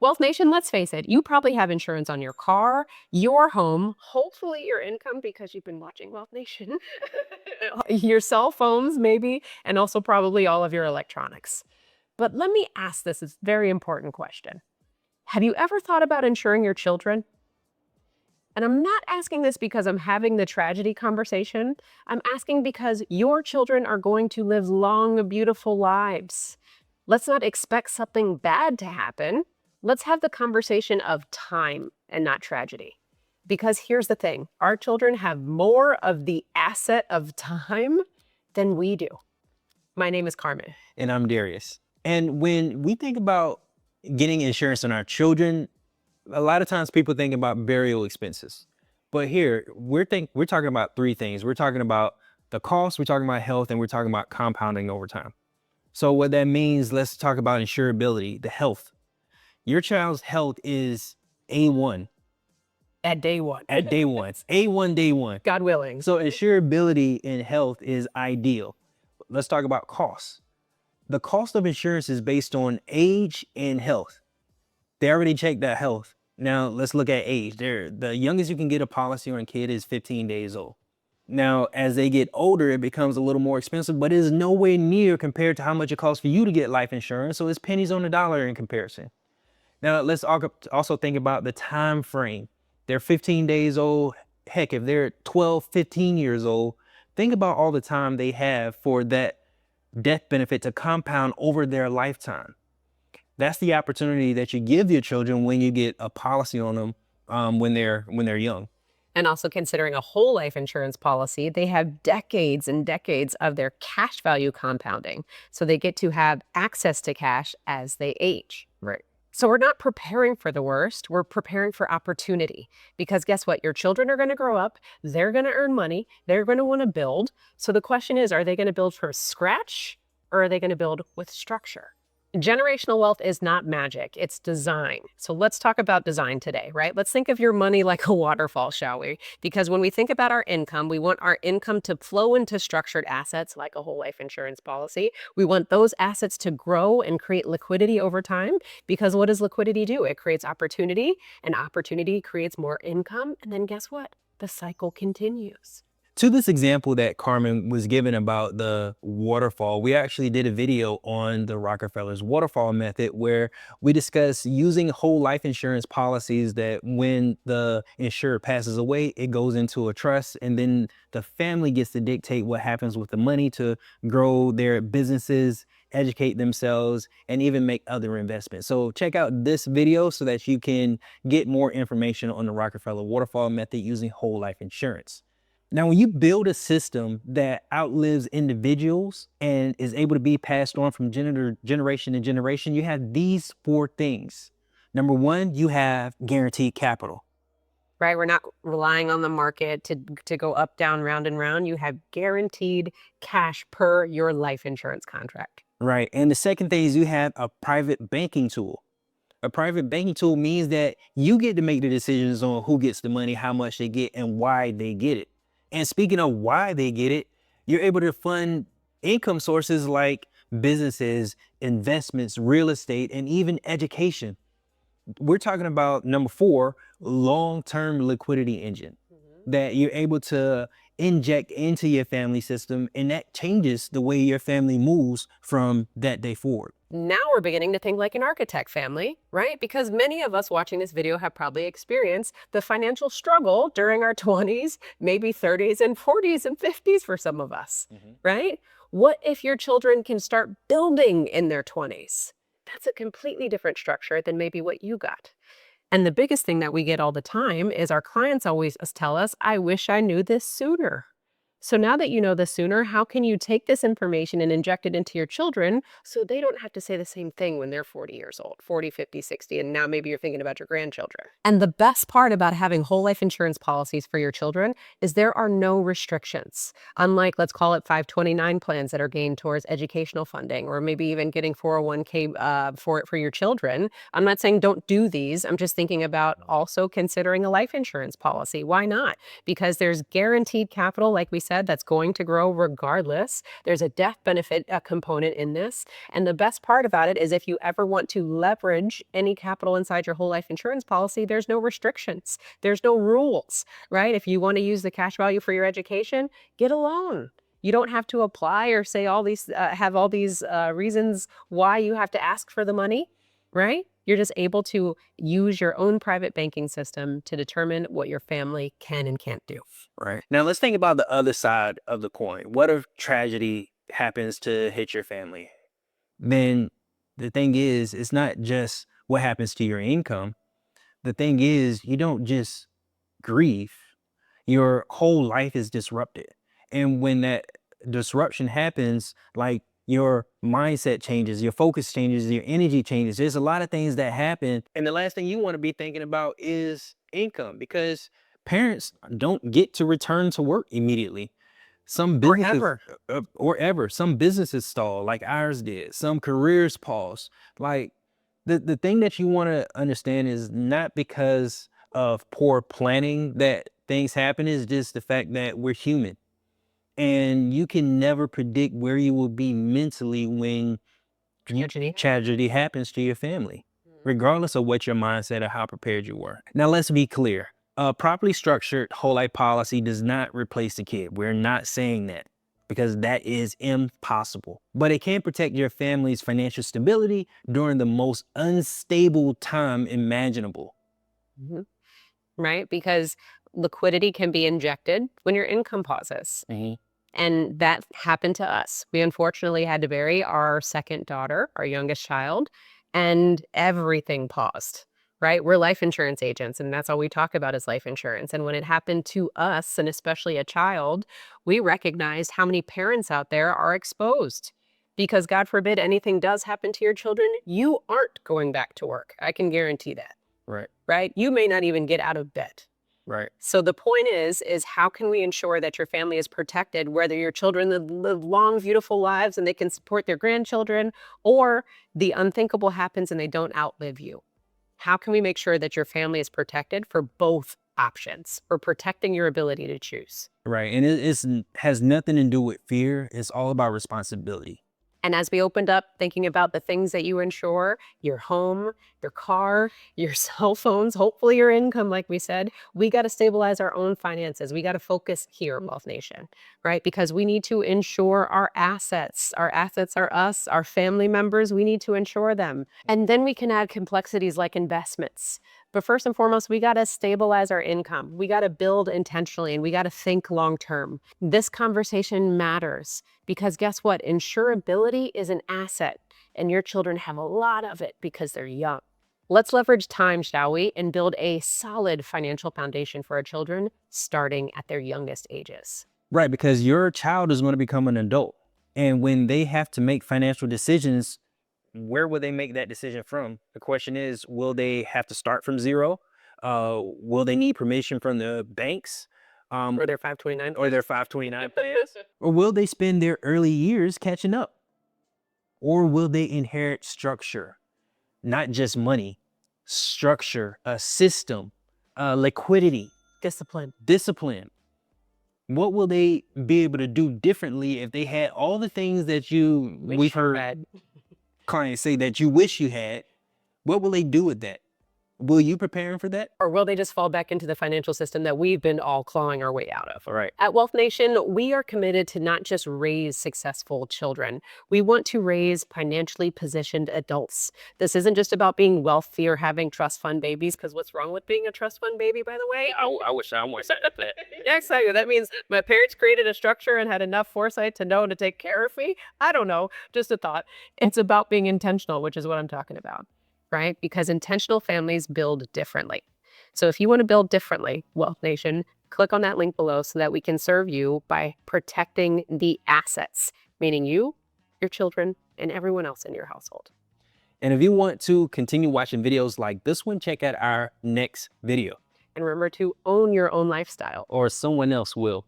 Wealth Nation, let's face it, you probably have insurance on your car, your home, hopefully your income because you've been watching Wealth Nation, your cell phones maybe, and also probably all of your electronics. But let me ask this very important question. Have you ever thought about insuring your children? And I'm not asking this because I'm having the tragedy conversation. I'm asking because your children are going to live long, beautiful lives. Let's not expect something bad to happen. Let's have the conversation of time and not tragedy. Because here's the thing, our children have more of the asset of time than we do. My name is Carmen. And I'm Darius. And when we think about getting insurance on our children, a lot of times people think about burial expenses. But here, we're talking about three things. We're talking about the cost, we're talking about health, and we're talking about compounding over time. So what that means, let's talk about insurability, the health. Your child's health is A1. At day one. At day one. It's A1 day one. God willing. So insurability in health is ideal. Let's talk about costs. The cost of insurance is based on age and health. They already checked that health. Now let's look at age. The youngest you can get a policy on a kid is 15 days old. Now, as they get older, it becomes a little more expensive, but it is nowhere near compared to how much it costs for you to get life insurance. So it's pennies on the dollar in comparison. Now let's also think about the time frame. They're 15 days old. Heck, if they're 12, 15 years old, think about all the time they have for that death benefit to compound over their lifetime. That's the opportunity that you give your children when you get a policy on them when they're young. And also considering a whole life insurance policy, they have decades and decades of their cash value compounding. So they get to have access to cash as they age. Right. So we're not preparing for the worst, we're preparing for opportunity. Because guess what? Your children are going to grow up, they're going to earn money, they're going to want to build. So the question is, are they going to build from scratch or are they going to build with structure? Generational wealth is not magic, it's design. So let's talk about design today, right? Let's think of your money like a waterfall, shall we? Because when we think about our income, we want our income to flow into structured assets like a whole life insurance policy. We want those assets to grow and create liquidity over time, because what does liquidity do? It creates opportunity, and opportunity creates more income. And then guess what? The cycle continues. To this example that Carmen was given about the waterfall, we actually did a video on the Rockefeller's waterfall method where we discuss using whole life insurance policies that when the insured passes away, it goes into a trust, and then the family gets to dictate what happens with the money to grow their businesses, educate themselves, and even make other investments. So check out this video so that you can get more information on the Rockefeller waterfall method using whole life insurance. Now, when you build a system that outlives individuals and is able to be passed on from generation to generation, you have these four things. Number one, you have guaranteed capital. Right? We're not relying on the market to go up, down, round, and round. You have guaranteed cash per your life insurance contract. Right. And the second thing is you have a private banking tool. A private banking tool means that you get to make the decisions on who gets the money, how much they get, and why they get it. And speaking of why they get it, you're able to fund income sources like businesses, investments, real estate, and even education. We're talking about number four, long-term liquidity engine that you're able to inject into your family system, and that changes the way your family moves from that day forward. Now we're beginning to think like an architect family, right? Because many of us watching this video have probably experienced the financial struggle during our 20s, maybe 30s and 40s and 50s for some of us, right? What if your children can start building in their 20s? That's a completely different structure than maybe what you got. And the biggest thing that we get all the time is our clients always tell us, I wish I knew this sooner. So now that you know this sooner, how can you take this information and inject it into your children so they don't have to say the same thing when they're 40 years old, 40, 50, 60, and now maybe you're thinking about your grandchildren. And the best part about having whole life insurance policies for your children is there are no restrictions. Unlike, let's call it 529 plans that are gained towards educational funding, or maybe even getting 401k for your children. I'm not saying don't do these. I'm just thinking about also considering a life insurance policy. Why not? Because there's guaranteed capital, like we said said, that's going to grow regardless. There's a death benefit component in this. And the best part about it is if you ever want to leverage any capital inside your whole life insurance policy, there's no restrictions. There's no rules, right? If you want to use the cash value for your education, get a loan. You don't have to apply or say all these, have all these reasons why you have to ask for the money, right? You're just able to use your own private banking system to determine what your family can and can't do. Right. Now let's think about the other side of the coin. What if tragedy happens to hit your family? Then the thing is, it's not just what happens to your income. The thing is, you don't just grieve. Your whole life is disrupted. And when that disruption happens, like your mindset changes, your focus changes, your energy changes. There's a lot of things that happen. And the last thing you want to be thinking about is income, because parents don't get to return to work immediately. Some businesses or ever. Some businesses stall like ours did. Some careers pause. Like the thing that you want to understand is not because of poor planning that things happen, is just the fact that we're human. And you can never predict where you will be mentally when tragedy happens to your family, regardless of what your mindset or how prepared you were. Now, let's be clear. A properly structured whole life policy does not replace the kid. We're not saying that, because that is impossible. But it can protect your family's financial stability during the most unstable time imaginable. Right? Because liquidity can be injected when your income pauses. And that happened to us. We unfortunately had to bury our second daughter, our youngest child, and everything paused, right? We're life insurance agents, and that's all we talk about is life insurance. And when it happened to us, and especially a child, we recognized how many parents out there are exposed. Because God forbid anything does happen to your children, you aren't going back to work. I can guarantee that. Right? You may not even get out of bed. So the point is how can we ensure that your family is protected, whether your children live long, beautiful lives and they can support their grandchildren, or the unthinkable happens and they don't outlive you? How can we make sure that your family is protected for both options, or protecting your ability to choose? Right. And it has nothing to do with fear. It's all about responsibility. And as we opened up thinking about the things that you insure, your home, your car, your cell phones, hopefully your income, like we said, we got to stabilize our own finances. We got to focus here at Wealth Nation, right? Because we need to insure our assets. Our assets are us, our family members. We need to insure them. And then we can add complexities like investments. But first and foremost, we got to stabilize our income. We got to build intentionally, and we got to think long term. This conversation matters because guess what? Insurability is an asset, and your children have a lot of it because they're young. Let's leverage time, shall we, and build a solid financial foundation for our children starting at their youngest ages. Right, because your child is going to become an adult. And when they have to make financial decisions, where will they make that decision from? The question is, will they have to start from zero? Will they need permission from the banks? Or their 529? Or their 529? Or will they spend their early years catching up? Or will they inherit structure? Not just money, structure, a system, liquidity. Discipline. What will they be able to do differently if they had all the things that we've heard clients say that you wish you had? What will they do with that? Will you prepare them for that? Or will they just fall back into the financial system that we've been all clawing our way out of? All right. At Wealth Nation, we are committed to not just raise successful children. We want to raise financially positioned adults. This isn't just about being wealthy or having trust fund babies, because what's wrong with being a trust fund baby, by the way? I wish I was that. Yeah, exactly. That means my parents created a structure and had enough foresight to know to take care of me. I don't know, just a thought. It's about being intentional, which is what I'm talking about. Right? Because intentional families build differently. So if you want to build differently, Wealth Nation, click on that link below so that we can serve you by protecting the assets, meaning you, your children, and everyone else in your household. And if you want to continue watching videos like this one, check out our next video. And remember to own your own lifestyle. Or someone else will.